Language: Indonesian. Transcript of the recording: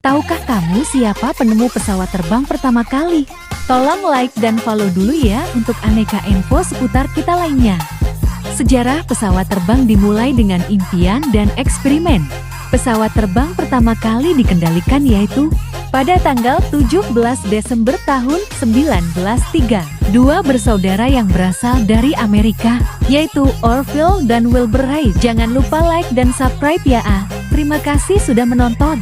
Tahukah kamu siapa penemu pesawat terbang pertama kali? Tolong like dan follow dulu ya untuk aneka info seputar kita lainnya. Sejarah pesawat terbang dimulai dengan impian dan eksperimen. Pesawat terbang pertama kali dikendalikan yaitu pada tanggal 17 Desember tahun 1903. Dua bersaudara yang berasal dari Amerika, yaitu Orville dan Wilbur Wright. Jangan lupa like dan subscribe ya. Terima kasih sudah menonton.